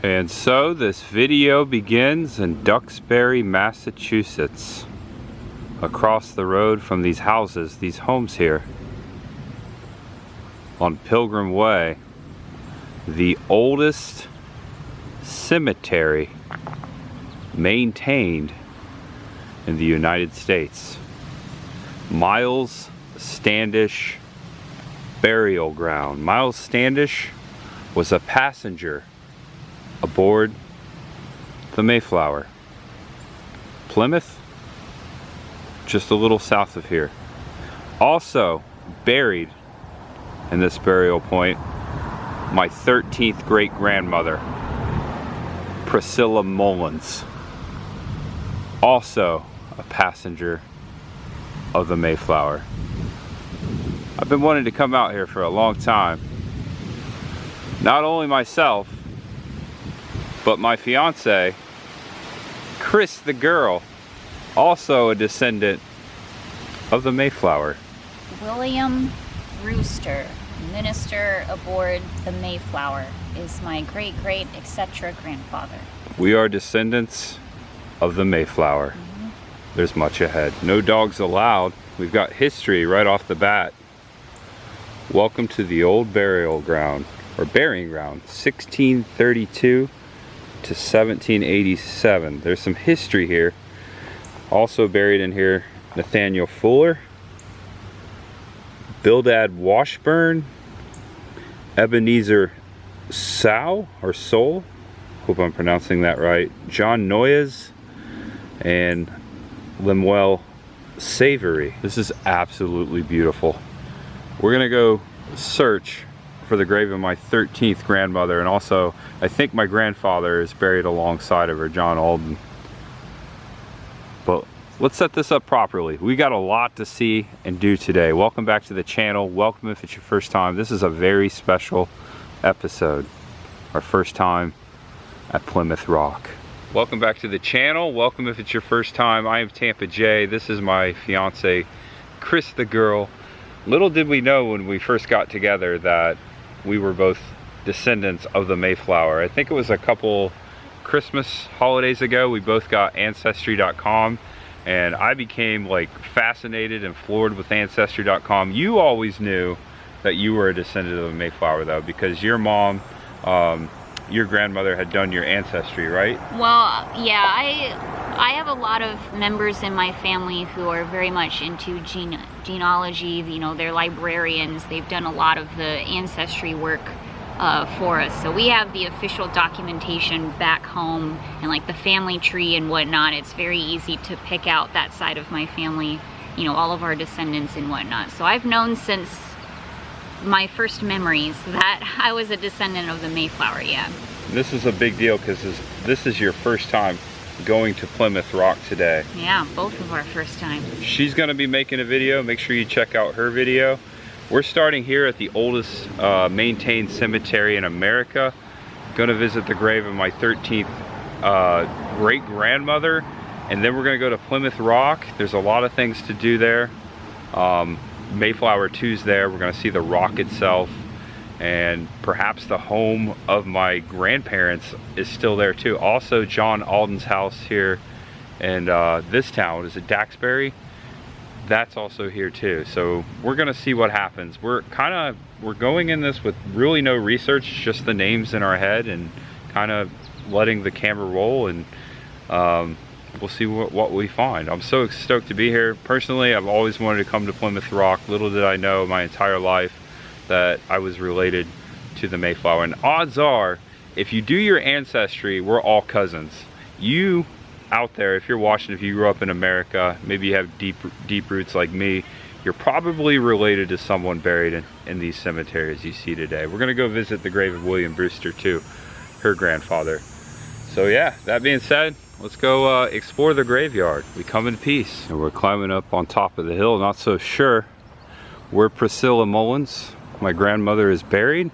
And so this video begins in Duxbury, Massachusetts. Across the road from these houses, these homes here, on Pilgrim Way, the oldest cemetery maintained in the United States. Myles Standish burial ground. Myles Standish was a passenger aboard the Mayflower. Plymouth, just a little south of here. Also buried in this burial point, my 13th great-grandmother, Priscilla Mullins, also a passenger of the Mayflower. I've been wanting to come out here for a long time. Not only myself, but my fiance, Chris the girl, also a descendant of the Mayflower. William Brewster, minister aboard the Mayflower, is my great-great etc. grandfather. We are descendants of the Mayflower. There's much ahead. No dogs allowed. We've got history right off the bat. Welcome to the old burial ground, or burying ground, 1632 to 1787. There's some history here. Also buried in here, Nathaniel Fuller, Bildad Washburn, Ebenezer Sow, or Soul, hope I'm pronouncing that right, John Noyes, and Lemuel Savory. This is absolutely beautiful. We're gonna go search for the grave of my 13th grandmother, and also I think my grandfather is buried alongside of her, John Alden. But let's set this up properly. We got a lot to see and do today. Welcome back to the channel. Welcome if it's your first time. This is a very special episode. Our first time at Plymouth Rock. Welcome back to the channel. Welcome if it's your first time. I am Tampa J. This is my fiance, Chris the girl. Little did we know when we first got together that we were both descendants of the Mayflower. I think it was a couple Christmas holidays ago, we both got Ancestry.com, and I became like fascinated and floored with Ancestry.com. You always knew that you were a descendant of the Mayflower though, because your mom, your grandmother had done your ancestry, right? Well, yeah, I have a lot of members in my family who are very much into genealogy. You know, they're librarians. They've done a lot of the ancestry work for us. So we have the official documentation back home and like the family tree and whatnot. It's very easy to pick out that side of my family, you know, all of our descendants and whatnot. So I've known since my first memories that I was a descendant of the Mayflower, yeah. This is a big deal because this is your first time going to Plymouth Rock today. Yeah, both of our first times. She's going to be making a video. Make sure you check out her video. We're starting here at the oldest maintained cemetery in America. Going to visit the grave of my 13th great-grandmother, and then we're going to go to Plymouth Rock. There's a lot of things to do there. Mayflower II's there. We're going to see the rock itself, and perhaps the home of my grandparents is still there too. Also, John Alden's house here in this town, what is it, Duxbury? That's also here too. So we're gonna see what happens. We're going in this with really no research, just the names in our head and kind of letting the camera roll, and we'll see what we find. I'm so stoked to be here. Personally, I've always wanted to come to Plymouth Rock. Little did I know my entire life that I was related to the Mayflower. And odds are, if you do your ancestry, we're all cousins. You out there, if you're watching, if you grew up in America, maybe you have deep roots like me, you're probably related to someone buried in these cemeteries you see today. We're gonna go visit the grave of William Brewster too, her grandfather. So yeah, that being said, let's go explore the graveyard. We come in peace. And we're climbing up on top of the hill, not so sure where Priscilla Mullins, my grandmother, is buried,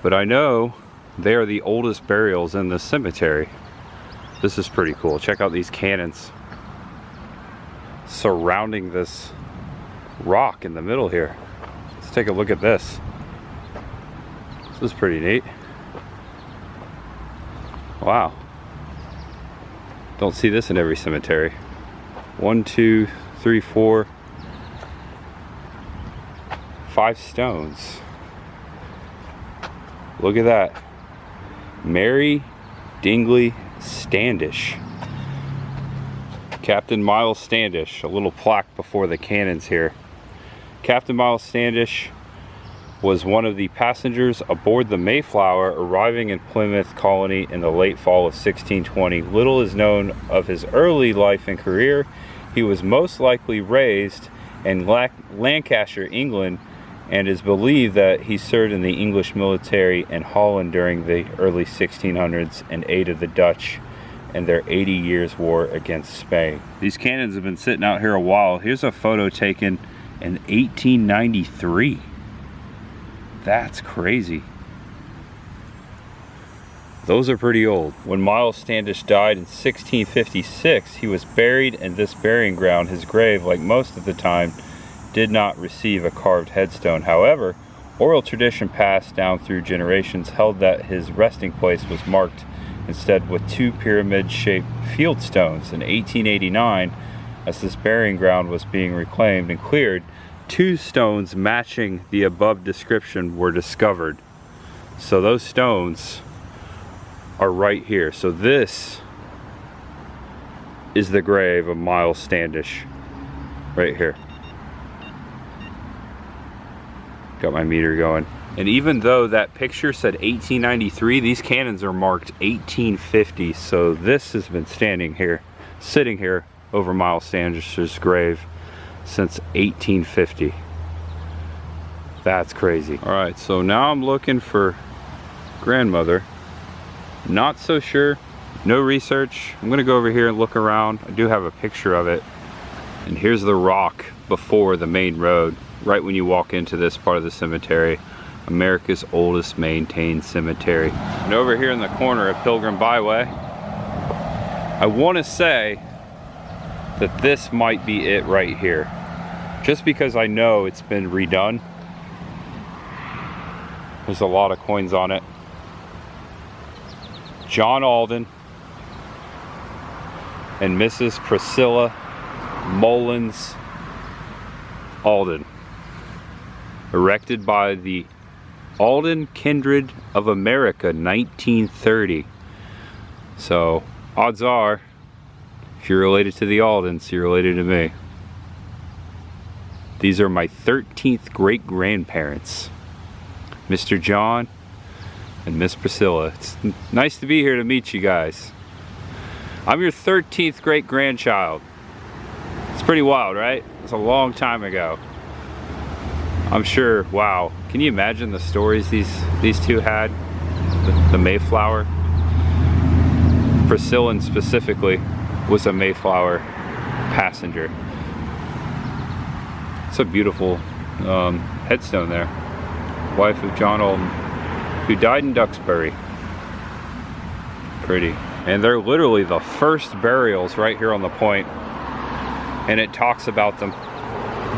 but I know they are the oldest burials in the cemetery. This is pretty cool. Check out these cannons surrounding this rock in the middle here. Let's take a look at this. This is pretty neat. Wow. Don't see this in every cemetery. 1, 2, 3, 4, 5 stones. Look at that. Mary Dingley Standish. Captain Myles Standish. A little plaque before the cannons here. Captain Myles Standish was one of the passengers aboard the Mayflower arriving in Plymouth colony in the late fall of 1620. Little is known of his early life and career. He was most likely raised in Lancashire, England, and is believed that he served in the English military in Holland during the early 1600s and aided the Dutch in their 80 Years' War against Spain. These cannons have been sitting out here a while. Here's a photo taken in 1893. That's crazy. Those are pretty old. When Myles Standish died in 1656, he was buried in this burying ground. His grave, like most of the time, did not receive a carved headstone. However, oral tradition passed down through generations held that his resting place was marked instead with 2 pyramid-shaped field stones. In 1889, as this burying ground was being reclaimed and cleared, 2 stones matching the above description were discovered. So those stones are right here. So this is the grave of Myles Standish right here. Got my meter going. And even though that picture said 1893, these cannons are marked 1850. So this has been standing here, sitting here over Myles Standish's grave since 1850. That's crazy. All right, so now I'm looking for grandmother. Not so sure, no research. I'm gonna go over here and look around. I do have a picture of it. And here's the rock before the main road, right when you walk into this part of the cemetery. America's oldest maintained cemetery. And over here in the corner of Pilgrim Byway, I wanna say that this might be it right here. Just because I know it's been redone. There's a lot of coins on it. John Alden and Mrs. Priscilla Mullins Alden. Erected by the Alden Kindred of America, 1930. So, odds are, if you're related to the Aldens, you're related to me. These are my 13th great-grandparents, Mr. John and Miss Priscilla. It's nice to be here to meet you guys. I'm your 13th great-grandchild. It's pretty wild, right? It's a long time ago. I'm sure, wow. Can you imagine the stories these two had? The Mayflower. Priscilla specifically was a Mayflower passenger. It's a beautiful headstone there. Wife of John Alden, who died in Duxbury. Pretty. And they're literally the first burials right here on the point. And it talks about them.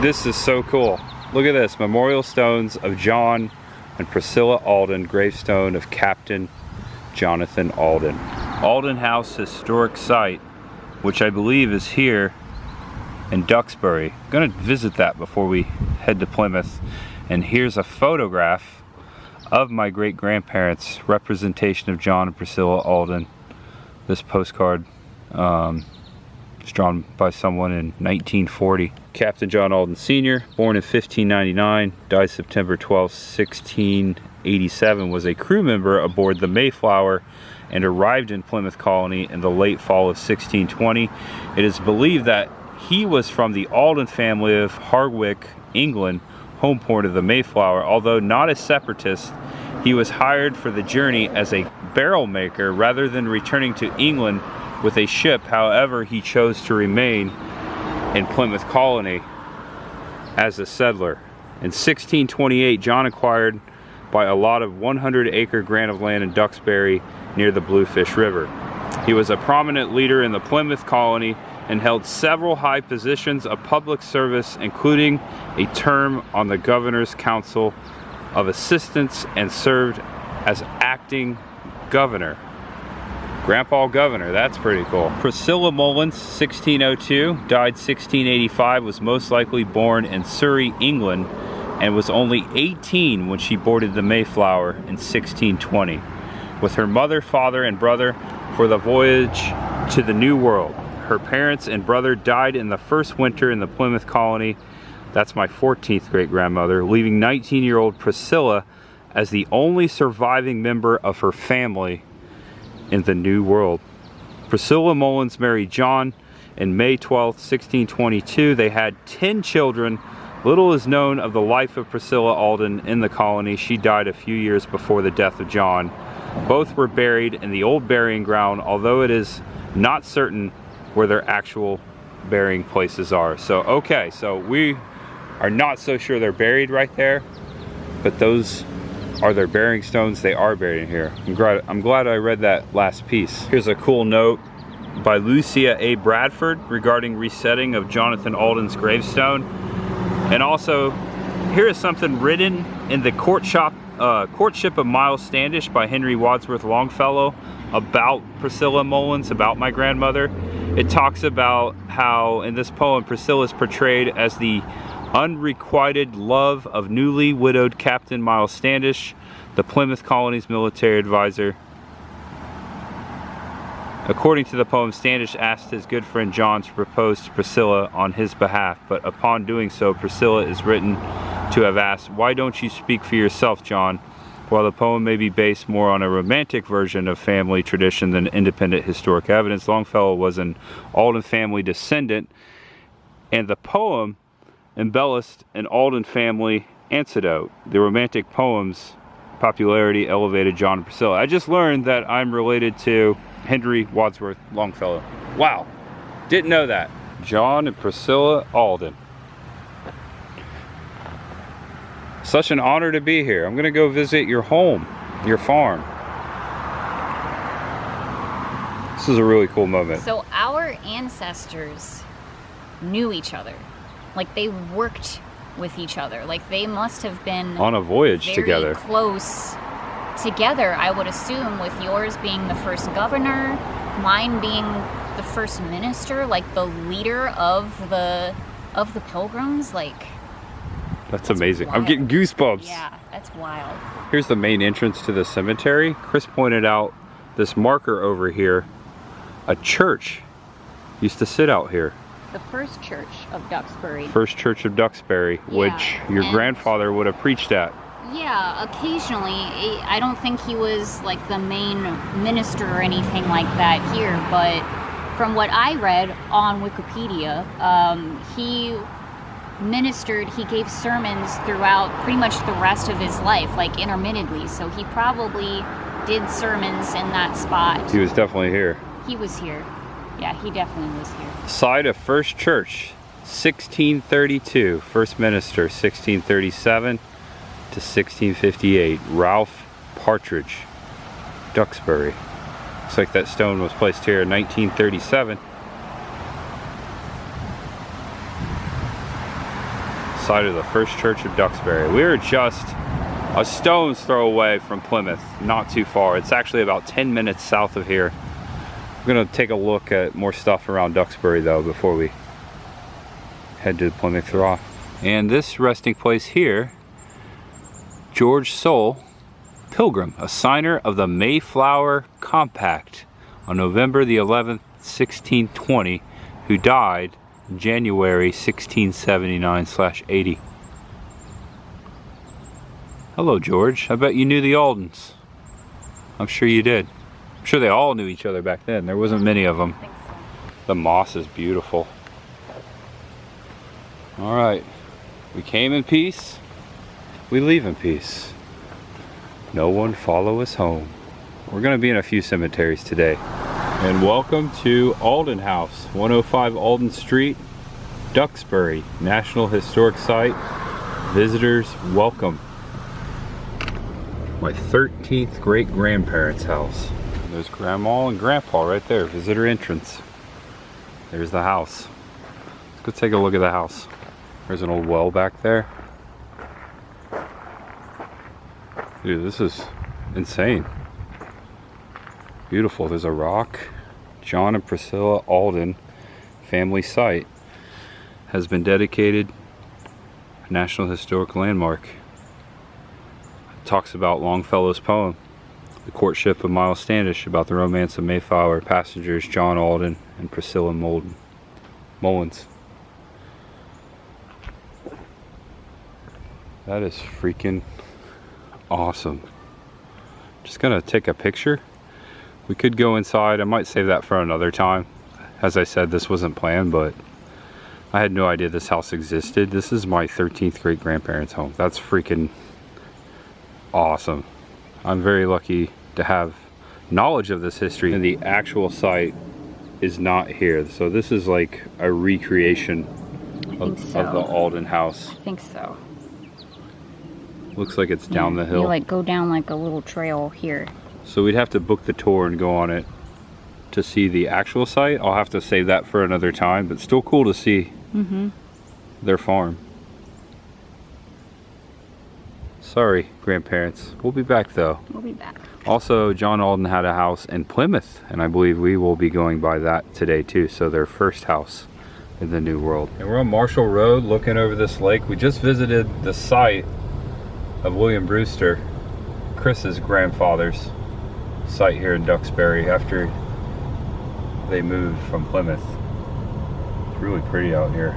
This is so cool. Look at this, memorial stones of John and Priscilla Alden, gravestone of Captain Jonathan Alden. Alden House historic site, which I believe is here in Duxbury. I'm gonna visit that before we head to Plymouth. And here's a photograph of my great-grandparents, representation of John and Priscilla Alden. This postcard was drawn by someone in 1940. Captain John Alden Sr., born in 1599, died September 12, 1687, was a crew member aboard the Mayflower and arrived in Plymouth colony in the late fall of 1620. It is believed that he was from the Alden family of Hardwick, England, home port of the Mayflower. Although not a separatist, he was hired for the journey as a barrel maker rather than returning to England with a ship. However, he chose to remain in Plymouth colony as a settler. In 1628, John acquired by a lot of 100-acre grant of land in Duxbury near the Bluefish River. He was a prominent leader in the Plymouth colony and held several high positions of public service, including a term on the Governor's Council of Assistants, and served as acting governor. Grandpa Governor, that's pretty cool. Priscilla Mullins, 1602, died 1685, was most likely born in Surrey, England, and was only 18 when she boarded the Mayflower in 1620, with her mother, father, and brother for the voyage to the New World. Her parents and brother died in the first winter in the Plymouth colony. That's my 14th great-grandmother, leaving 19-year-old Priscilla as the only surviving member of her family in the New World. Priscilla Mullins married John in May 12, 1622. They had 10 children. Little is known of the life of Priscilla Alden in the colony. She died a few years before the death of John. Both were buried in the old burying ground, although it is not certain where their actual burying places are. So, okay, so we are not so sure they're buried right there, but those are their burying stones. They are buried in here. I'm glad I read that last piece. Here's a cool note by Lucia A. Bradford regarding resetting of Jonathan Alden's gravestone. And also, here is something written in the Courtship of Myles Standish by Henry Wadsworth Longfellow about Priscilla Mullins, about my grandmother. It talks about how in this poem Priscilla is portrayed as the unrequited love of newly widowed Captain Myles Standish, the Plymouth colony's military advisor. According to the poem, Standish asked his good friend John to propose to Priscilla on his behalf, but upon doing so, Priscilla is written to have asked, "Why don't you speak for yourself, John?" While the poem may be based more on a romantic version of family tradition than independent historic evidence, Longfellow was an Alden family descendant, and the poem embellished an Alden family anecdote. The romantic poem's popularity elevated John and Priscilla. I just learned that I'm related to Henry Wadsworth Longfellow. Wow, didn't know that. John and Priscilla Alden. Such an honor to be here. I'm gonna go visit your home, your farm. This is a really cool moment. So our ancestors knew each other. Like they worked with each other. Like they must have been on a voyage together. Very close together, I would assume, with yours being the first governor, mine being the first minister, like the leader of the Pilgrims. Like that's amazing. Wild. I'm getting goosebumps. Yeah, that's wild. Here's the main entrance to the cemetery. Chris pointed out this marker over here. A church used to sit out here. The first church of Duxbury. First church of Duxbury, yeah, which your grandfather would have preached at. Yeah, occasionally. I don't think he was like the main minister or anything like that here, but from what I read on Wikipedia, he ministered, he gave sermons throughout pretty much the rest of his life, like intermittently, so he probably did sermons in that spot. He was definitely here. He was here. Yeah, he definitely was here. Site of First Church, 1632. First minister, 1637 to 1658. Ralph Partridge, Duxbury. Looks like that stone was placed here in 1937. Site of the First Church of Duxbury. We are just a stone's throw away from Plymouth, not too far. It's actually about 10 minutes south of here. We're gonna take a look at more stuff around Duxbury though before we head to Plymouth Rock. And this resting place here, George Soule, Pilgrim, a signer of the Mayflower Compact on November the 11th, 1620, who died in January 1679/80. Hello, George. I bet you knew the Aldens. I'm sure you did. I'm sure they all knew each other back then. There wasn't many of them. I think so. The moss is beautiful. All right, we came in peace, we leave in peace. No one follow us home. We're gonna be in a few cemeteries today. And welcome to Alden House, 105 Alden Street, Duxbury, National Historic Site. Visitors welcome. My 13th great-grandparents' house. There's Grandma and Grandpa right there, visitor entrance. There's the house. Let's go take a look at the house. There's an old well back there. Dude, this is insane. Beautiful. There's a rock. John and Priscilla Alden family site has been dedicated a National Historic Landmark. It talks about Longfellow's poem, The Courtship of Myles Standish, about the romance of Mayflower passengers John Alden and Priscilla Mullins. That is freaking awesome. Just gonna take a picture. We could go inside. I might save that for another time. As I said, this wasn't planned, but I had no idea this house existed. This is my 13th great grandparents' home. That's freaking awesome. I'm very lucky to have knowledge of this history, and the actual site is not here. So this is like a recreation of the Alden House. I think so. Looks like it's down the hill. You like go down like a little trail here. So we'd have to book the tour and go on it to see the actual site. I'll have to save that for another time, but still cool to see their farm. Sorry, grandparents. We'll be back though. We'll be back. Also, John Alden had a house in Plymouth, and I believe we will be going by that today too. So their first house in the New World. And we're on Marshall Road looking over this lake. We just visited the site of William Brewster, Chris's grandfather's site here in Duxbury after they moved from Plymouth. It's really pretty out here.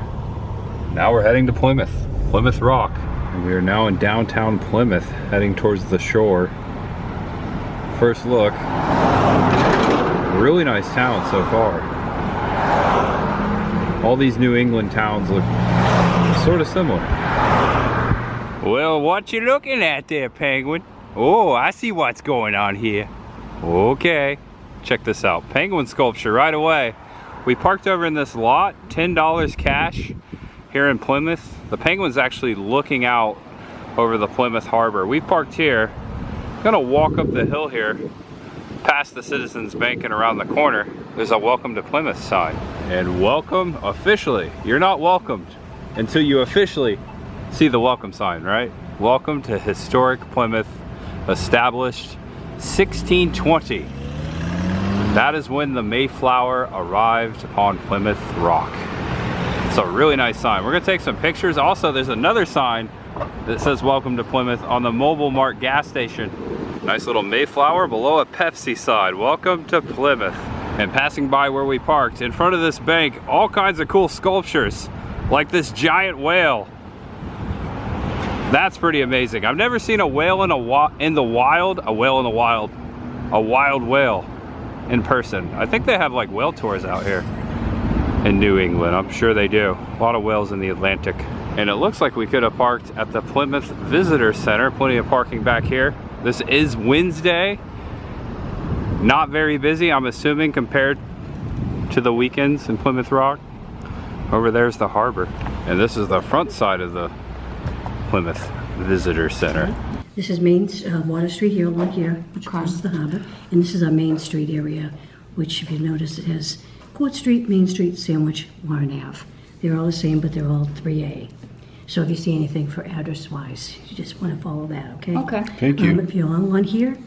Now we're heading to Plymouth Rock. And we are now in downtown Plymouth, heading towards the shore. First look. Really nice town so far. All these New England towns look sort of similar. Well, what you looking at there, Penguin? Oh, I see what's going on here. Okay, check this out. Penguin sculpture right away. We parked over in this lot, $10 cash here in Plymouth. The penguin's actually looking out over the Plymouth Harbor. We parked here. I'm gonna walk up the hill here, past the Citizens Bank, and around the corner, there's a Welcome to Plymouth sign. And welcome officially. You're not welcomed until you officially see the welcome sign, right? Welcome to historic Plymouth, established 1620. That is when the Mayflower arrived upon Plymouth Rock. It's a really nice sign. We're gonna take some pictures. Also, there's another sign that says Welcome to Plymouth on the Mobile Mart gas station. Nice little Mayflower below a Pepsi side. Welcome to Plymouth. And passing by where we parked, in front of this bank, all kinds of cool sculptures, like this giant whale. That's pretty amazing. I've never seen a whale in the wild, a wild whale in person. I think they have like whale tours out here in New England. I'm sure they do. A lot of whales in the Atlantic. And it looks like we could have parked at the Plymouth Visitor Center. Plenty of parking back here. This is Wednesday. Not very busy, I'm assuming, compared to the weekends in Plymouth Rock. Over there's the harbor. And this is the front side of the Plymouth Visitor Center. This is Main Water Street here, along here, which crosses the harbor. And this is our Main Street area, which, if you notice, it has Court Street, Main Street, Sandwich, Warren Ave. They're all the same, but they're all 3A. So if you see anything for address-wise, you just want to follow that, okay? Okay. Thank you. If you're on one here,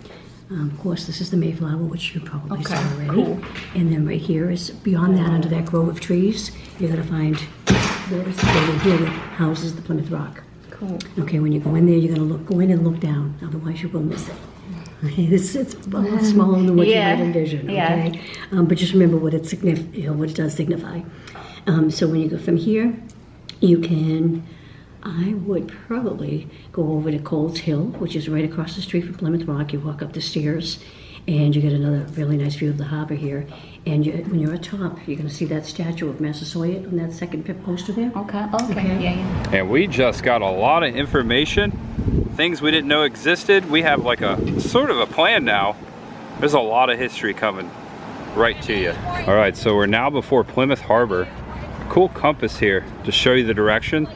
of course, this is the Mayflower, which you probably saw already. Cool. And then right here is, beyond that, under that grove of trees, you're going to find this building here that houses the Plymouth Rock. Cool. Okay, when you go in there, you're going to go in and look down. Otherwise, you will miss it. Okay, it's a lot smaller than what you might envision. Okay, but just remember what it what it does signify. So when you go from here, you can. I would probably go over to Coles Hill, which is right across the street from Plymouth Rock. You walk up the stairs, and you get another really nice view of the harbor here. And when you're at top, you're going to see that statue of Massasoit on that second poster there. Okay. Yeah. And we just got a lot of information, things we didn't know existed. We have like a sort of a plan now. There's a lot of history coming right to you. All right, so we're now before Plymouth Harbor. Cool compass here to show you the direction.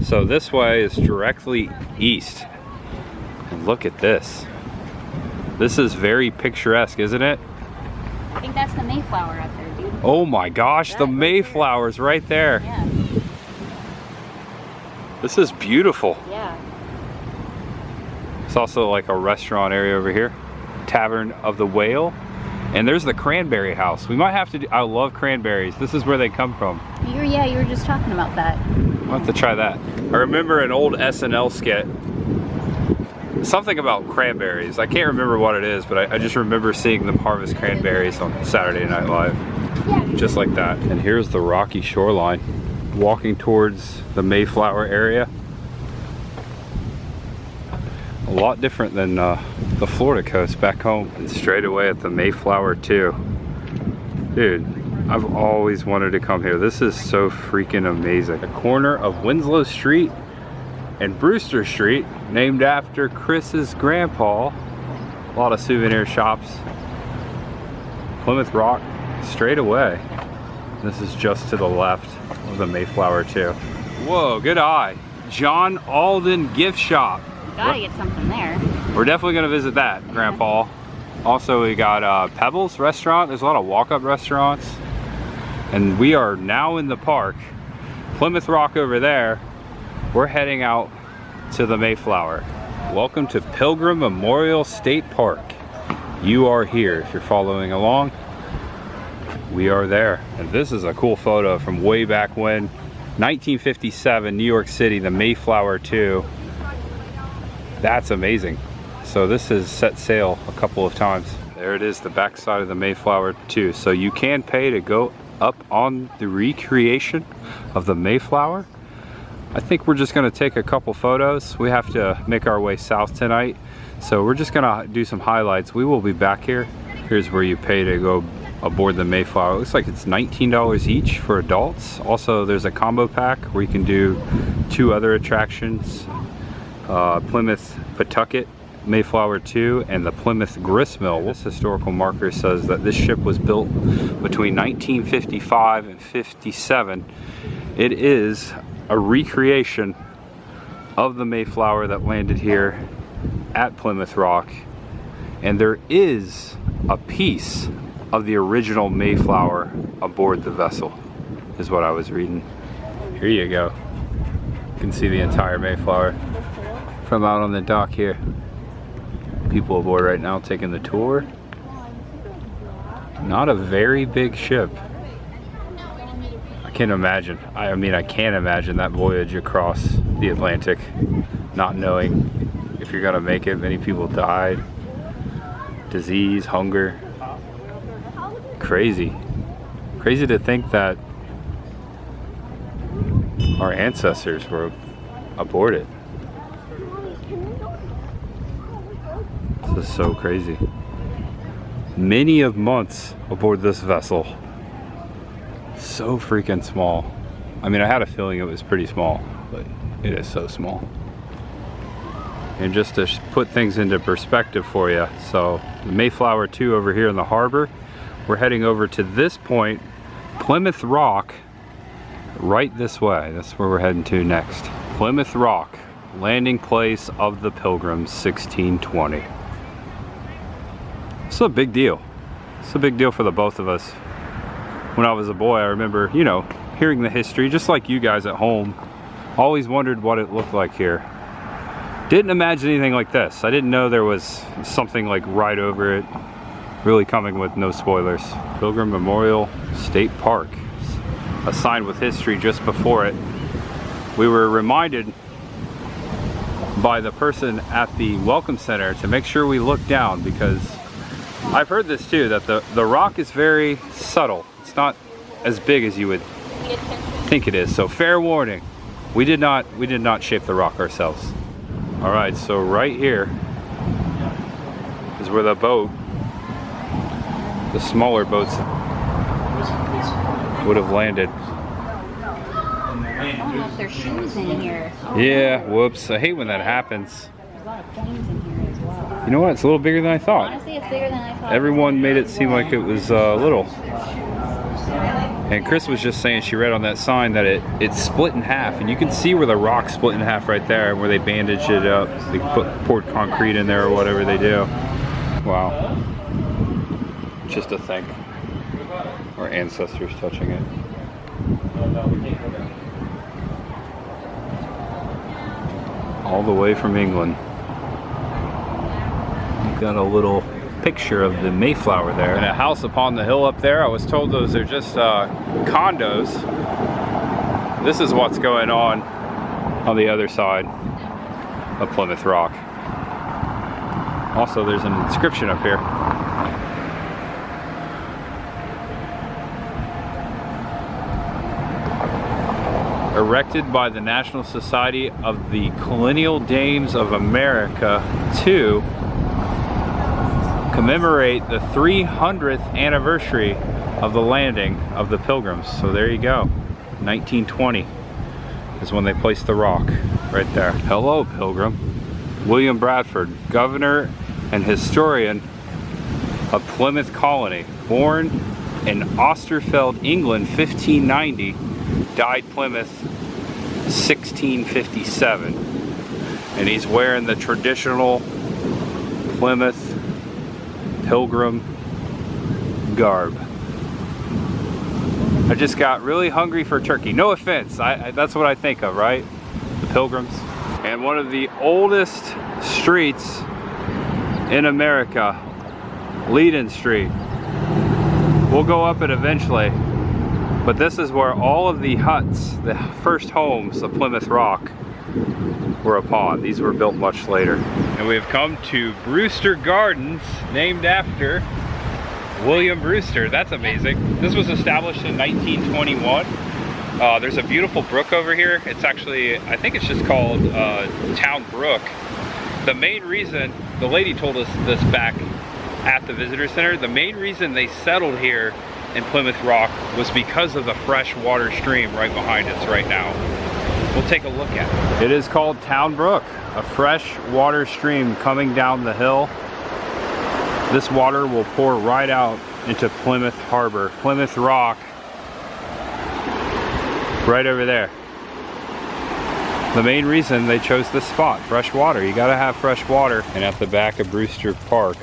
So this way is directly east. And look at this. This is very picturesque, isn't it? I think that's the Mayflower up there, dude. Oh my gosh, the Mayflower's right there. Yeah. This is beautiful. Yeah. It's also like a restaurant area over here. Tavern of the Whale. And there's the cranberry house. We might have to do, I love cranberries. This is where they come from. Yeah, you were just talking about that. I'll have to try that. I remember an old SNL skit. Something about cranberries. I can't remember what it is, but I just remember seeing them harvest cranberries on Saturday Night Live. Just like that. And here's the rocky shoreline. Walking towards the Mayflower area. A lot different than the Florida coast back home. And straight away at the Mayflower II. Dude, I've always wanted to come here. This is so freaking amazing. The corner of Winslow Street and Brewster Street, named after Chris's grandpa. A lot of souvenir shops. Plymouth Rock, straight away. This is just to the left of the Mayflower II. Whoa, good eye. John Alden gift shop. Gotta get something there. We're definitely gonna visit that, Grandpa. Also, we got Pebbles restaurant. There's a lot of walk-up restaurants. And we are now in the park. Plymouth Rock over there. We're heading out to the Mayflower. Welcome to Pilgrim Memorial State Park. You are here if you're following along. We are there. And this is a cool photo from way back when. 1957, New York City, the Mayflower II. That's amazing. So this has set sail a couple of times. There it is, the backside of the Mayflower II. So you can pay to go up on the recreation of the Mayflower. I think we're just gonna take a couple photos. We have to make our way south tonight. So we're just gonna do some highlights. We will be back here. Here's where you pay to go aboard the Mayflower. It looks like it's $19 each for adults. Also, there's a combo pack where you can do 2 other attractions. Plymouth Pawtucket, Mayflower II, and the Plymouth Gristmill. This historical marker says that this ship was built between 1955 and 57. It is a recreation of the Mayflower that landed here at Plymouth Rock. And there is a piece of the original Mayflower aboard the vessel, is what I was reading. Here you go. You can see the entire Mayflower from out on the dock here. People aboard right now taking the tour. Not a very big ship. I can't imagine. I mean, I can't imagine that voyage across the Atlantic, not knowing if you're gonna make it. Many people died. Disease, hunger. Crazy. Crazy to think that our ancestors were aboard it. This is so crazy. Many of months aboard this vessel. So freaking small. I mean, I had a feeling it was pretty small, but it is so small. And just to put things into perspective for you, so the Mayflower II over here in the harbor, we're heading over to this point, Plymouth Rock, right this way. That's where we're heading to next. Plymouth Rock, landing place of the Pilgrims, 1620. It's a big deal. It's a big deal for the both of us. When I was a boy, I remember, you know, hearing the history, just like you guys at home. Always wondered what it looked like here. Didn't imagine anything like this. I didn't know there was something like right over it. Really coming with no spoilers. Pilgrim Memorial State Park. A sign with history just before it. We were reminded by the person at the Welcome Center to make sure we look down, because I've heard this too, that the rock is very subtle. It's not as big as you would think it is. So fair warning, we did not shape the rock ourselves. All right, so right here is where the boat, the smaller boats, would have landed. I don't know if there's shoes in here. Yeah, whoops. I hate when that happens. There's a lot of planes in here as well. You know what? It's a little bigger than I thought. Honestly, it's bigger than I thought. Everyone made it seem like it was little. And Chris was just saying she read on that sign that it's split in half, and you can see where the rock's split in half right there, where they bandaged it up. They poured concrete in there or whatever they do. Wow. Just to think. Our ancestors touching it. All the way from England. You've got a little picture of the Mayflower there. And a house upon the hill up there. I was told those are just condos. This is what's going on the other side of Plymouth Rock. Also, there's an inscription up here. Erected by the National Society of the Colonial Dames of America to commemorate the 300th anniversary of the landing of the Pilgrims. So there you go. 1920 is when they placed the rock right there. Hello, Pilgrim. William Bradford, governor and historian of Plymouth Colony, born in Austerfeld, England, 1590, died Plymouth 1657, and he's wearing the traditional Plymouth Pilgrim garb. I just got really hungry for turkey. No offense, that's what I think of, right? The Pilgrims. And one of the oldest streets in America, Leyden Street. We'll go up it eventually, but this is where all of the huts, the first homes of Plymouth Rock, were upon. These were built much later. And we have come to Brewster Gardens, named after William Brewster. That's amazing. This was established in 1921. There's a beautiful brook over here. It's actually, I think it's just called Town Brook. The main reason, the lady told us this back at the visitor center, the main reason they settled here in Plymouth Rock was because of the fresh water stream right behind us right now. We'll take a look at it. It is called Town Brook, a fresh water stream coming down the hill. This water will pour right out into Plymouth Harbor. Plymouth Rock, right over there. The main reason they chose this spot, fresh water. You gotta have fresh water. And at the back of Brewster Park,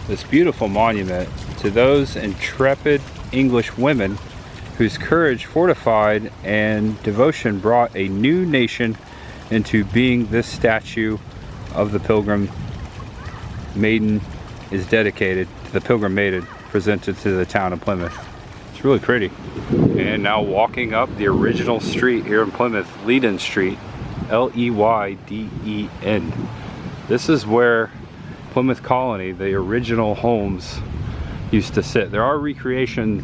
this beautiful monument to those intrepid English women whose courage fortified and devotion brought a new nation into being. This statue of the Pilgrim Maiden is dedicated to the Pilgrim Maiden presented to the town of Plymouth. It's really pretty. And now walking up the original street here in Plymouth, Leyden Street, L-E-Y-D-E-N. This is where Plymouth Colony, the original homes, used to sit. There are recreations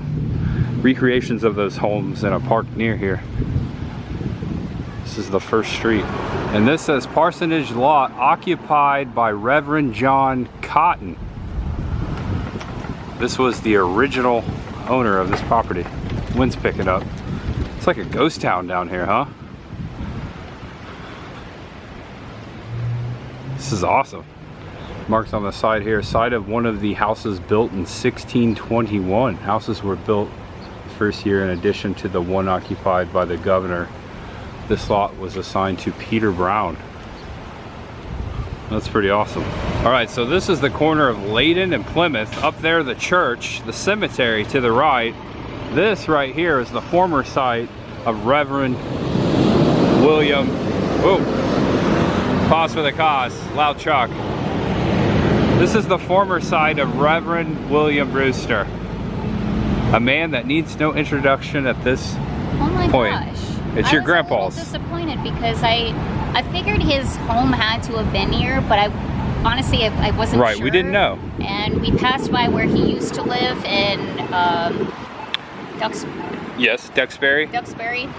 of those homes in a park near here. This is the first street. And this says Parsonage Lot occupied by Reverend John Cotton. This was the original owner of this property. Wind's picking up. It's like a ghost town down here, huh? This is awesome. Marked on the side here, site of one of the houses built in 1621. Houses were built the first year in addition to the one occupied by the governor. This lot was assigned to Peter Brown. That's pretty awesome. All right, so this is the corner of Leyden and Plymouth. Up there, the church, the cemetery to the right. This right here is the former site of Reverend William, pause for the cause, loud Chuck. This is the former site of Reverend William Brewster, a man that needs no introduction at this point. Gosh. It's your grandpa's. I was a little disappointed because I figured his home had to have been here, but I honestly wasn't right, sure. We didn't know. And we passed by where he used to live in Yes, Duxbury.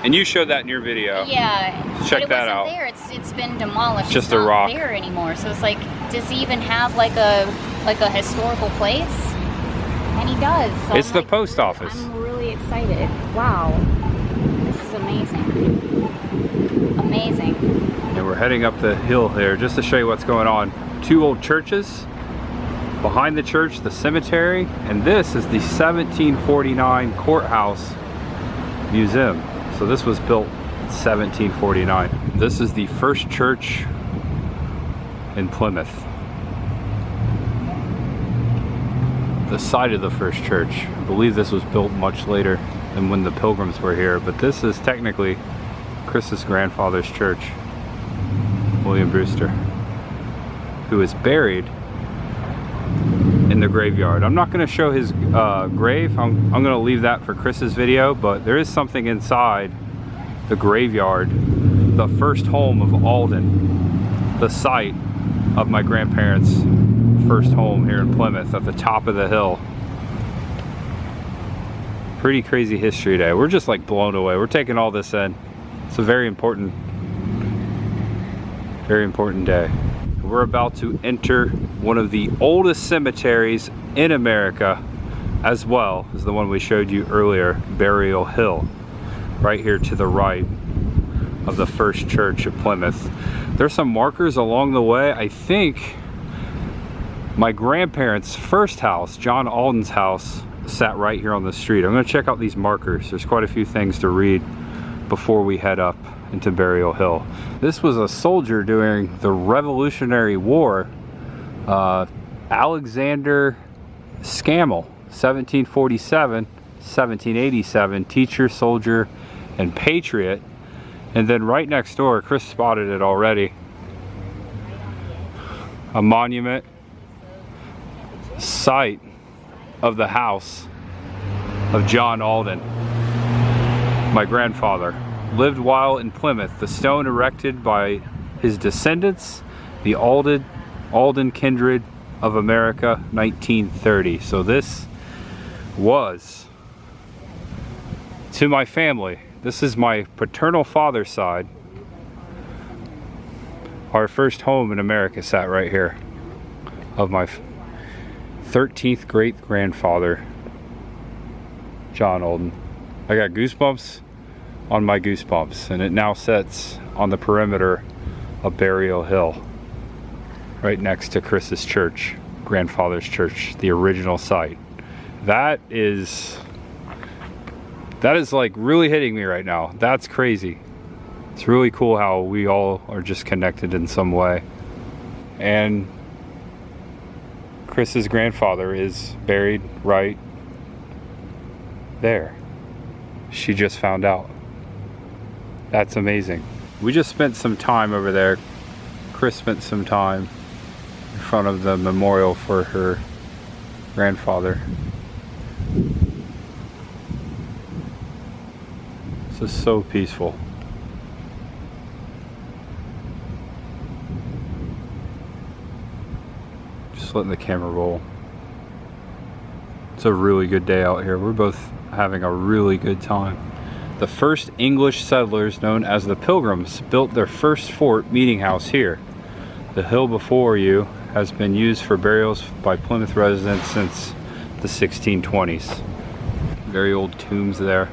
And you showed that in your video. Yeah. Check that out. There. It's been demolished. Just it's a not rock there anymore. So it's like, does he even have like a historical place? And he does. So it's the post office. I'm really excited. Wow. This is amazing. Amazing. And we're heading up the hill here just to show you what's going on. Two old churches. Behind the church, the cemetery, and this is the 1749 courthouse museum. So this was built in 1749. This is the first church in Plymouth. The site of the first church. I believe this was built much later than when the Pilgrims were here, but this is technically Chris's grandfather's church, William Brewster, who is buried in in the graveyard. I'm not going to show his grave. I'm going to leave that for Chris's video, but there is something inside the graveyard. The first home of Alden, the site of my grandparents' first home here in Plymouth at the top of the hill. Pretty crazy history day. We're just like blown away. We're taking all this in. It's a very important day. We're about to enter one of the oldest cemeteries in America, as well as the one we showed you earlier, Burial Hill, right here to the right of the first church of Plymouth. There's some markers along the way. I think my grandparents' first house, John Alden's house, sat right here on the street. I'm going to check out these markers. There's quite a few things to read before we head up into Burial Hill. This was a soldier during the Revolutionary War, Alexander Scammell, 1747, 1787, teacher, soldier, and patriot. And then right next door, Chris spotted it already, a monument site of the house of John Alden, my grandfather. Lived while in Plymouth. The stone erected by his descendants, the Alden kindred of America, 1930. So this was, to my family, this is my paternal father's side. Our first home in America sat right here, of my 13th great grandfather, John Alden. I got goosebumps on my goosebumps, and it now sits on the perimeter of Burial Hill, right next to Chris's church, grandfather's church, the original site. That is like really hitting me right now. That's crazy. It's really cool how we all are just connected in some way. And Chris's grandfather is buried right there. She just found out. That's amazing. We just spent some time over there. Chris spent some time in front of the memorial for her grandfather. This is so peaceful. Just letting the camera roll. It's a really good day out here. We're both having a really good time. The first English settlers, known as the Pilgrims, built their first fort meeting house here. The hill before you has been used for burials by Plymouth residents since the 1620s. Very old tombs there.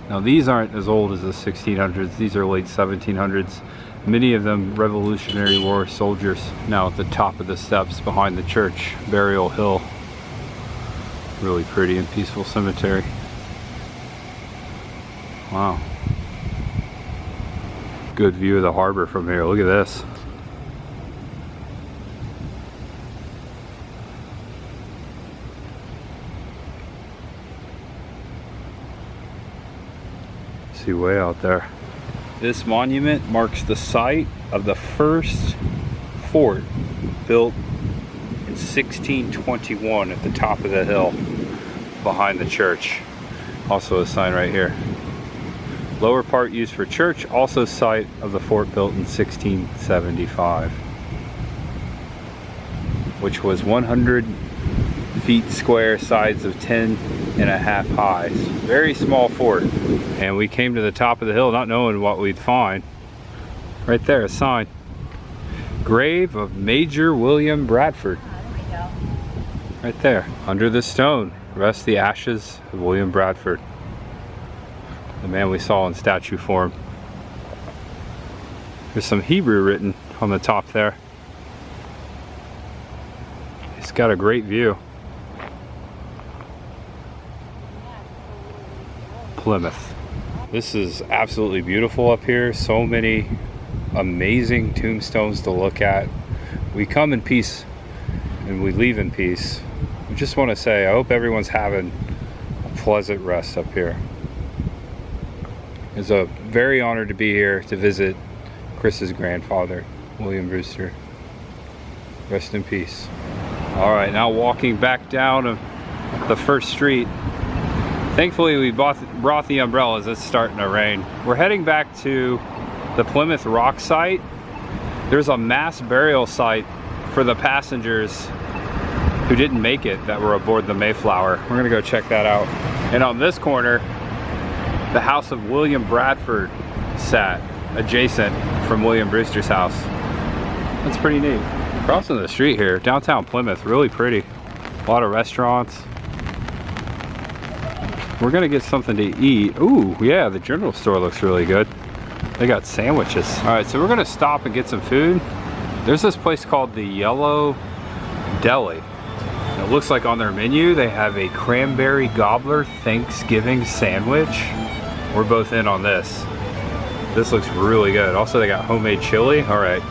Now these aren't as old as the 1600s, these are late 1700s. Many of them Revolutionary War soldiers. Now at the top of the steps behind the church, Burial Hill. Really pretty and peaceful cemetery. Wow. Good view of the harbor from here. Look at this. See way out there. This monument marks the site of the first fort built in 1621 at the top of the hill behind the church. Also a sign right here. Lower part used for church, also site of the fort built in 1675, which was 100 feet square, sides of 10.5 high. Very small fort. And we came to the top of the hill not knowing what we'd find. Right there, a sign. Grave of Major William Bradford. Right there. Under the stone rest the ashes of William Bradford, the man we saw in statue form. There's some Hebrew written on the top there. It's got a great view. Plymouth. This is absolutely beautiful up here. So many amazing tombstones to look at. We come in peace and we leave in peace. I just want to say I hope everyone's having a pleasant rest up here. It's a very honored to be here to visit Chris's grandfather, William Brewster. Rest in peace. All right, now walking back down the first street. Thankfully, we brought the umbrellas. It's starting to rain. We're heading back to the Plymouth Rock site. There's a mass burial site for the passengers who didn't make it that were aboard the Mayflower. We're gonna go check that out. And on this corner, the house of William Bradford sat adjacent from William Brewster's house. That's pretty neat. Crossing the street here, downtown Plymouth, really pretty. A lot of restaurants. We're gonna get something to eat. Ooh, yeah, the general store looks really good. They got sandwiches. All right, so we're gonna stop and get some food. There's this place called the Yellow Deli. It looks like on their menu, they have a cranberry gobbler Thanksgiving sandwich. We're both in on this. This looks really good. Also, they got homemade chili. All right.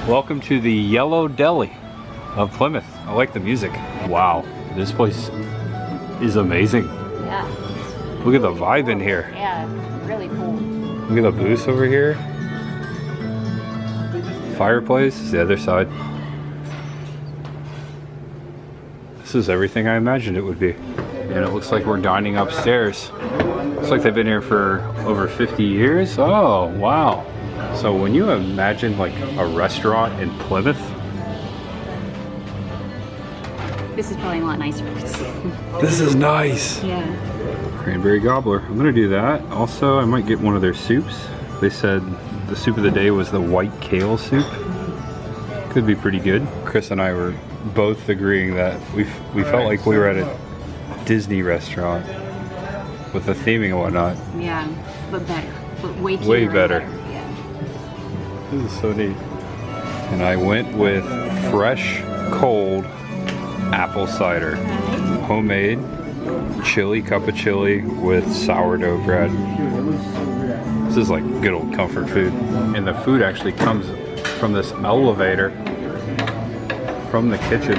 Welcome to the Yellow Deli of Plymouth. I like the music. Wow, this place is amazing. Yeah. Look at the vibe in here. Yeah, really cool. Look at the booths over here. Fireplace is the other side. This is everything I imagined it would be. And it looks like we're dining upstairs. Looks like they've been here for over 50 years. Oh, wow. So when you imagine like a restaurant in Plymouth. This is probably a lot nicer. This is nice. Yeah. Cranberry gobbler. I'm gonna do that. Also, I might get one of their soups. They said the soup of the day was the white kale soup. Could be pretty good. Chris and I were both agreeing that we felt like we were at a Disney restaurant with the theming and whatnot. Yeah, but better. But way better. Yeah. This is so neat. And I went with fresh, cold apple cider. Homemade chili, cup of chili with sourdough bread. This is like good old comfort food. And the food actually comes from this elevator from the kitchen.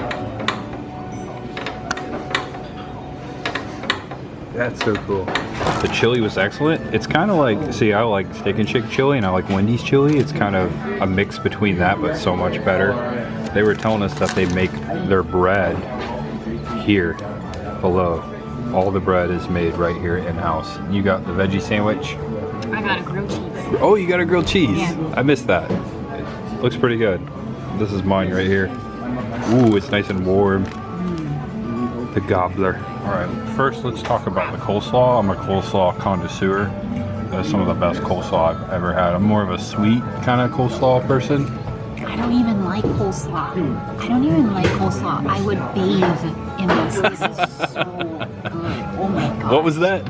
That's so cool. The chili was excellent. It's kind of like, see, I like Steak and Shake chili and I like Wendy's chili. It's kind of a mix between that, but so much better. They were telling us that they make their bread here below. All the bread is made right here in-house. You got the veggie sandwich? I got a grilled cheese. Oh, you got a grilled cheese? Yeah. I missed that. It looks pretty good. This is mine right here. Ooh, it's nice and warm. The gobbler. All right, first let's talk about the coleslaw. I'm a coleslaw connoisseur. That's some of the best coleslaw I've ever had. I'm more of a sweet kind of coleslaw person. I don't even like coleslaw. I don't even like coleslaw. I would bathe in this. This is so good. Oh my god. What was that?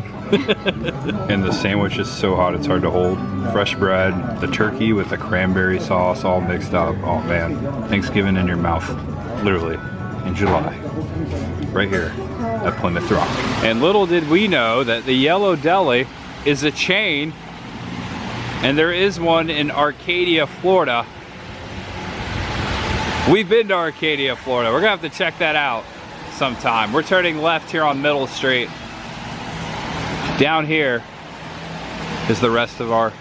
And the sandwich is so hot it's hard to hold. Fresh bread, the turkey with the cranberry sauce all mixed up. Oh man, Thanksgiving in your mouth, literally, in July. Right here at Plymouth Rock. And little did we know that the Yellow Deli is a chain, and there is one in Arcadia, Florida. We've been to Arcadia, Florida. We're gonna have to check that out sometime. We're turning left here on Middle Street. Down here is the rest of our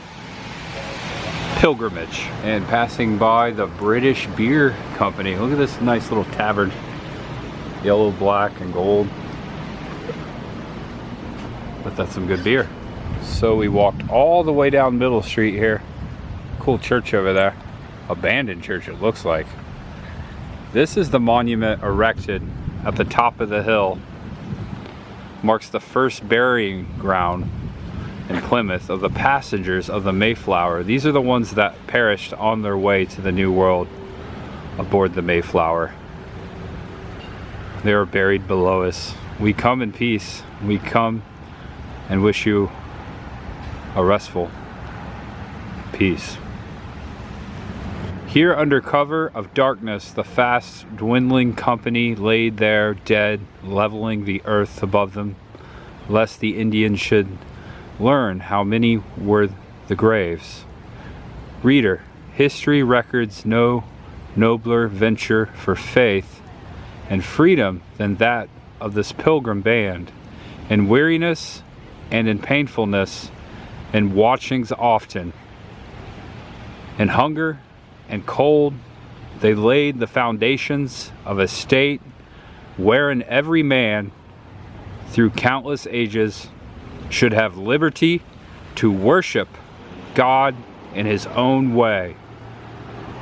pilgrimage. And passing by the British Beer Company. Look at this nice little tavern. Yellow, black, and gold. But that's some good beer. So we walked all the way down Middle Street here. Cool church over there. Abandoned church it looks like. This is the monument erected at the top of the hill. Marks the first burying ground in Plymouth of the passengers of the Mayflower. These are the ones that perished on their way to the New World aboard the Mayflower. They are buried below us. We come in peace. We come and wish you a restful peace. Here under cover of darkness, the fast dwindling company laid there dead, leveling the earth above them, lest the Indians should learn how many were the graves. Reader, history records no nobler venture for faith and freedom than that of this pilgrim band. In weariness and in painfulness, in watchings often, in hunger and cold They laid the foundations of a state wherein every man, through countless ages, should have liberty to worship God in his own way.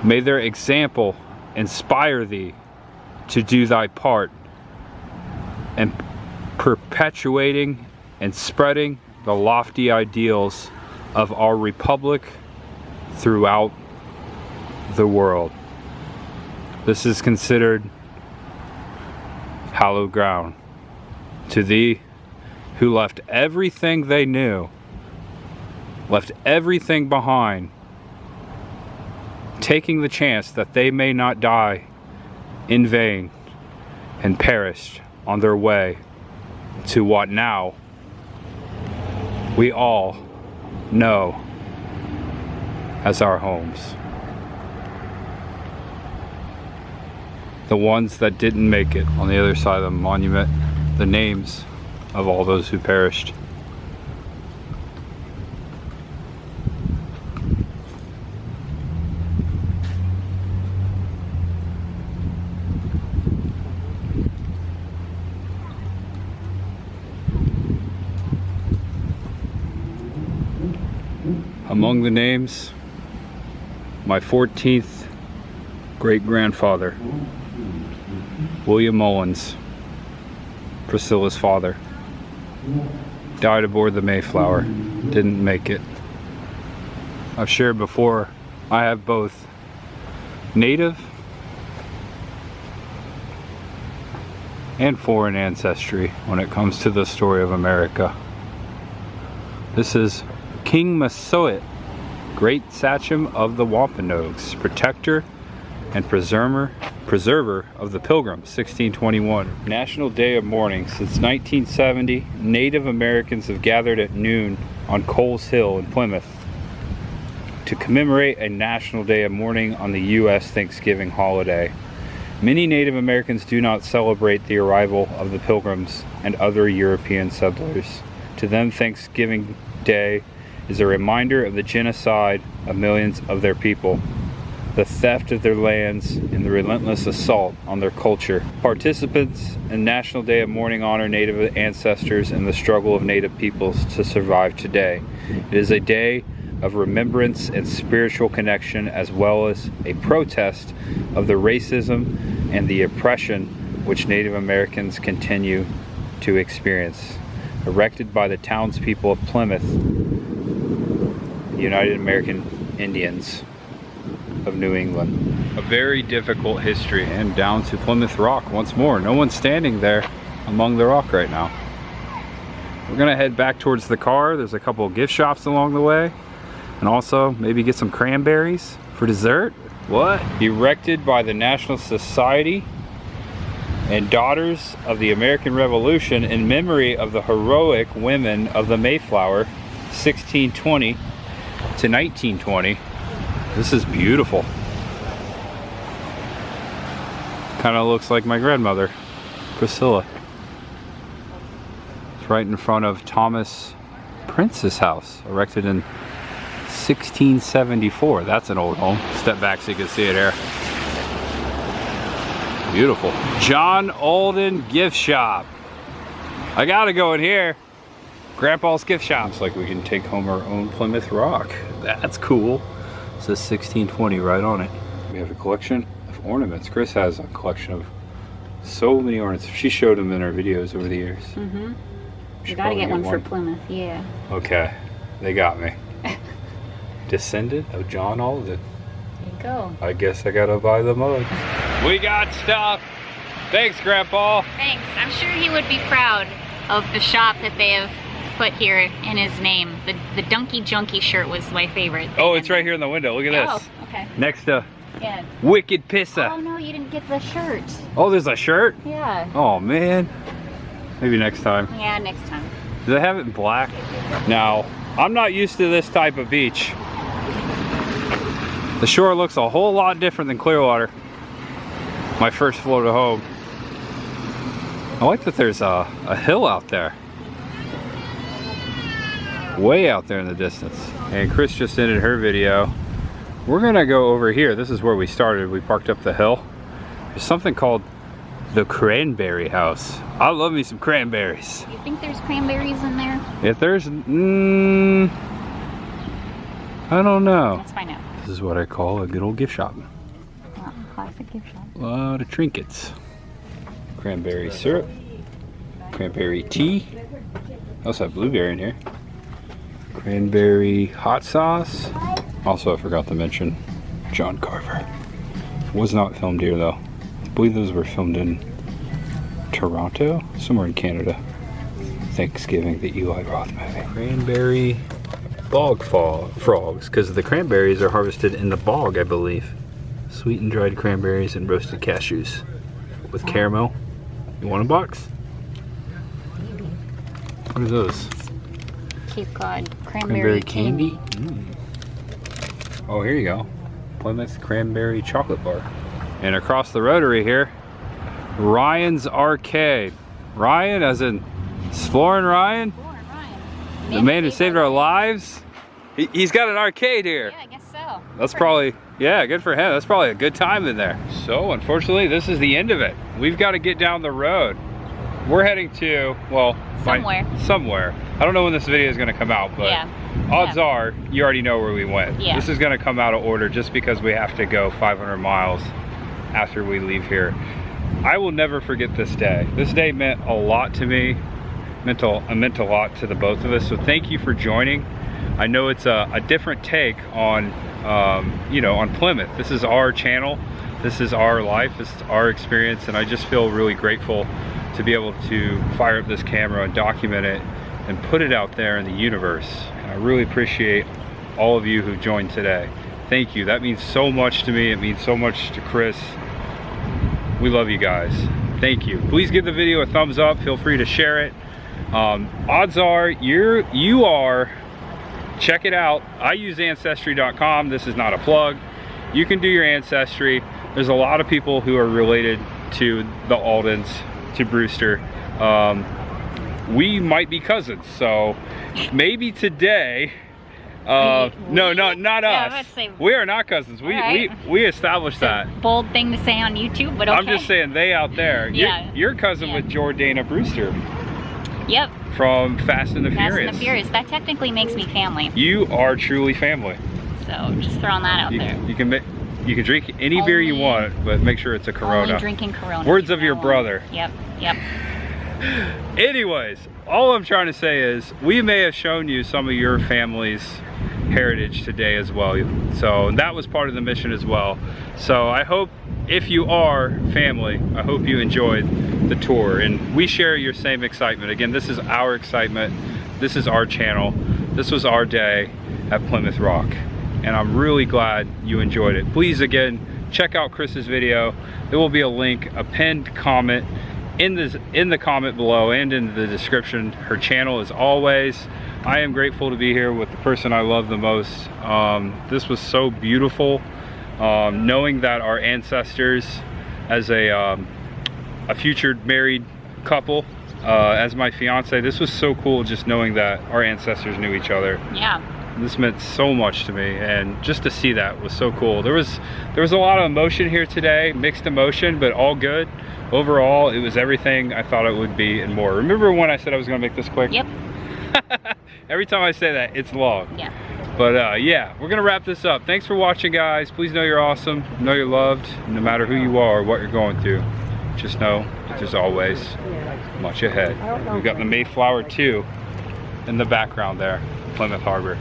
May their example inspire thee to do thy part in perpetuating and spreading the lofty ideals of our republic throughout the world. This is considered hallowed ground to thee who left everything they knew, left everything behind, taking the chance that they may not die in vain and perished on their way to what now we all know as our homes. The ones that didn't make it. On the other side of the monument, the names of all those who perished. Among the names, my 14th great-grandfather, William Mullins, Priscilla's father, died aboard the Mayflower, didn't make it. I've shared before, I have both native and foreign ancestry when it comes to the story of America. This is King Massasoit, great sachem of the Wampanoags, protector and preserver of the Pilgrim, 1621. National Day of Mourning. Since 1970, Native Americans have gathered at noon on Coles Hill in Plymouth to commemorate a National Day of Mourning on the U.S. Thanksgiving holiday. Many Native Americans do not celebrate the arrival of the Pilgrims and other European settlers. To them, Thanksgiving Day is a reminder of the genocide of millions of their people, the theft of their lands, and the relentless assault on their culture. Participants in National Day of Mourning honor Native ancestors and the struggle of Native peoples to survive today. It is a day of remembrance and spiritual connection, as well as a protest of the racism and the oppression which Native Americans continue to experience. Erected by the townspeople of Plymouth, United American Indians of New England. A very difficult history, and down to Plymouth Rock once more. No one's standing there among the rock right now. We're gonna head back towards the car. There's a couple of gift shops along the way, and also maybe get some cranberries for dessert. What? Erected by the National Society and Daughters of the American Revolution in memory of the heroic women of the Mayflower, 1620 to 1920. This is beautiful. Kind of looks like my grandmother, Priscilla. It's right in front of Thomas Prince's house, erected in 1674. That's an old home. Step back so you can see it here. Beautiful. John Alden gift shop. I gotta go in here. Grandpa's gift shop. It's like we can take home our own Plymouth Rock. That's cool. It says 1620 right on it. We have a collection of ornaments. Chris has a collection of so many ornaments. She showed them in her videos over the years. Mm-hmm. You gotta get one for Plymouth, yeah. Okay, they got me. Descendant of John Alden. There you go. I guess I gotta buy the mug. We got stuff. Thanks, Grandpa. Thanks. I'm sure he would be proud of the shop that they have put here in his name. The Donkey Junkie shirt was my favorite. Oh, it's right here in the window. Look at this. Oh, okay. Next to Wicked Pissa. Oh no, you didn't get the shirt. Oh, there's a shirt? Yeah. Oh man. Maybe next time. Yeah, next time. Do they have it in black? Now, I'm not used to this type of beach. The shore looks a whole lot different than Clearwater. My first float of home. I like that there's a hill out there. Way out there in the distance. And Chris just ended her video we're gonna go over here. This is where we started. We parked up the hill. There's something called the Cranberry House. I love me some cranberries. You think there's cranberries in there? If there's, I don't know. Let's find out. This is what I call a good old gift shop. Oh, classic gift shop. A lot of trinkets. Cranberry syrup, cranberry tea. I also have blueberry in here. Cranberry hot sauce. Also, I forgot to mention John Carver. Was not filmed here though. I believe those were filmed in Toronto, somewhere in Canada. Thanksgiving, the Eli Roth movie. Cranberry bog frogs, because the cranberries are harvested in the bog, I believe. Sweetened dried cranberries and roasted cashews with caramel. You want a box? What are those? Cape Cod cranberry candy. Oh, here you go. Plymouth Cranberry Chocolate Bar. And across the rotary here, Ryan's Arcade. Ryan, as in Exploring Ryan? The man who saved our lives? He's got an arcade here. Yeah, I guess so. That's probably, yeah, good for him. That's probably a good time in there. So, unfortunately, this is the end of it. We've got to get down the road. We're heading to, well, somewhere. I don't know when this video is going to come out, but odds are you already know where we went. Yeah. This is going to come out of order just because we have to go 500 miles after we leave here. I will never forget this day. This day meant a lot to me. Meant a lot to the both of us. So thank you for joining. I know it's a different take on, you know, on Plymouth. This is our channel. This is our life. This is our experience, and I just feel really grateful to be able to fire up this camera and document it and put it out there in the universe. And I really appreciate all of you who joined today. Thank you. That means so much to me. It means so much to Chris. We love you guys. Thank you. Please give the video a thumbs up. Feel free to share it. Odds are you are, check it out. I use ancestry.com. This is not a plug. You can do your ancestry. There's a lot of people who are related to the Aldens, to Brewster. We might be cousins, so maybe today. No, not us. We are not cousins. We established that. Bold thing to say on YouTube, but okay. I'm just saying they out there. Yeah. You're cousin with Jordana Brewster. Yep. From Fast and the Furious. Fast and the Furious. That technically makes me family. You are truly family. So just throwing that out there. You can drink any beer you want, but make sure it's a Corona. Only drinking Corona. Words of your brother. Yep. Anyways, all I'm trying to say is we may have shown you some of your family's heritage today as well. So that was part of the mission as well. So I hope if you are family, I hope you enjoyed the tour and we share your same excitement. Again, this is our excitement. This is our channel. This was our day at Plymouth Rock. And I'm really glad you enjoyed it. Please, again, check out Chris's video. There will be a link, a pinned comment in the comment below and in the description. Her channel is always. I am grateful to be here with the person I love the most. This was so beautiful. Knowing that our ancestors, as a future married couple, as my fiance, this was so cool just knowing that our ancestors knew each other. Yeah. This meant so much to me, and just to see that was so cool. There was a lot of emotion here today, mixed emotion, but all good. Overall, it was everything I thought it would be and more. Remember when I said I was gonna make this quick? Yep. Every time I say that, it's long. Yeah. But yeah, we're gonna wrap this up. Thanks for watching, guys. Please know you're awesome, know you're loved, no matter who you are or what you're going through. Just know that there's always much ahead. We've got the Mayflower II in the background there, Plymouth Harbor.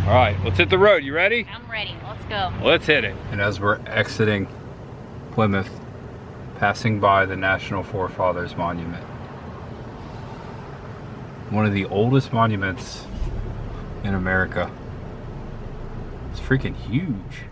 All right, let's hit the road. You ready? I'm ready. Let's go. Let's hit it. And as we're exiting Plymouth, passing by the National Forefathers Monument. One of the oldest monuments in America. It's freaking huge.